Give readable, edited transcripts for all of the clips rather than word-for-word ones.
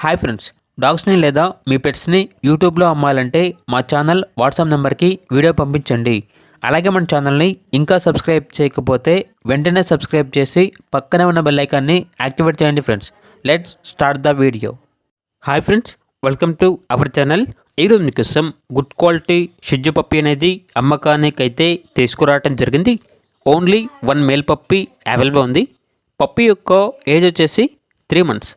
Hi friends, డాగ్స్ని లేదా మీ పెట్స్ని యూట్యూబ్లో అమ్మాలంటే మా ఛానల్ వాట్సాప్ నెంబర్కి వీడియో పంపించండి. అలాగే మన ఛానల్ని ఇంకా సబ్స్క్రైబ్ చేయకపోతే వెంటనే సబ్స్క్రైబ్ చేసి పక్కనే ఉన్న బెల్ ఐకాన్ని యాక్టివేట్ చేయండి friends. Let's start the video. Hi friends, welcome to our channel. ఈరోజు మీకోసం గుడ్ క్వాలిటీ షిడ్జు పప్పీ అనేది అమ్మకానికి అయితే తీసుకురావడం జరిగింది. ఓన్లీ 1 మేల్ పప్పీ అవైలబుల్ ఉంది. పప్పీ యొక్క ఏజ్ వచ్చేసి 3 months.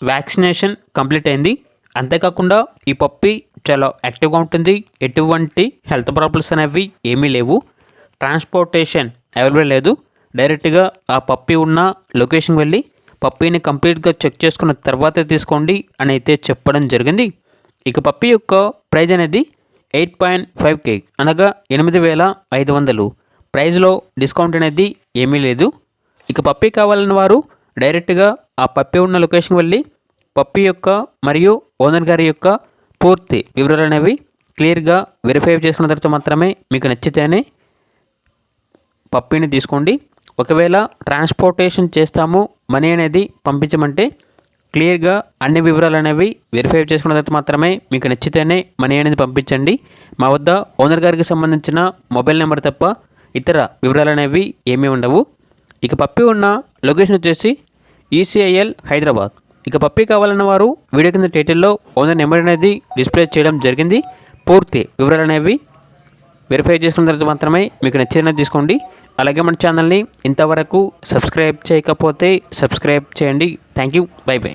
వ్యాక్సినేషన్ కంప్లీట్ అయింది. అంతేకాకుండా ఈ పప్పీ చాలా యాక్టివ్గా ఉంటుంది. ఎటువంటి హెల్త్ ప్రాబ్లమ్స్ అనేవి ఏమీ లేవు. ట్రాన్స్పోర్టేషన్ అవైలబుల్ లేదు. డైరెక్ట్గా ఆ పప్పీ ఉన్న లొకేషన్కి వెళ్ళి పప్పీని కంప్లీట్గా చెక్ చేసుకున్న తర్వాతే తీసుకోండి అని అయితే చెప్పడం జరిగింది. ఇక పప్పీ యొక్క ప్రైజ్ అనేది 8.5K అనగా 8,500. ప్రైజ్లో డిస్కౌంట్ అనేది ఏమీ లేదు. ఇక పప్పీ కావాలని వారు డైరెక్ట్గా ఆ పప్పీ ఉన్న లొకేషన్కి వెళ్ళి పప్పీ యొక్క మరియు ఓనర్ గారి యొక్క పూర్తి వివరాలు అనేవి క్లియర్గా వెరిఫై చేసుకున్న తర్వాత మాత్రమే మీకు నచ్చితేనే పప్పీని తీసుకోండి. ఒకవేళ ట్రాన్స్పోర్టేషన్ చేస్తాము, మనీ అనేది పంపించమంటే క్లియర్గా అన్ని వివరాలు అనేవి వెరిఫై చేసుకున్న తర్వాత మాత్రమే మీకు నచ్చితేనే మనీ అనేది పంపించండి. మా వద్ద ఓనర్ గారికి సంబంధించిన మొబైల్ నెంబర్ తప్ప ఇతర వివరాలు అనేవి ఏమీ ఉండవు. ఇక పప్పీ ఉన్న లొకేషన్ వచ్చేసి ECIL హైదరాబాద్. ఇక పప్పీ కావాలన్న వారు వీడియో కింద టైటిల్లో ఓనర్ నెంబర్ అనేది డిస్ప్లే చేయడం జరిగింది. పూర్తి వివరాలు అనేవి వెరిఫై చేసుకున్న తర్వాత మాత్రమే మీకు నచ్చిన తీసుకోండి. అలాగే మన ఛానల్ని ఇంతవరకు సబ్స్క్రైబ్ చేయకపోతే సబ్స్క్రైబ్ చేయండి. Thank you. By by.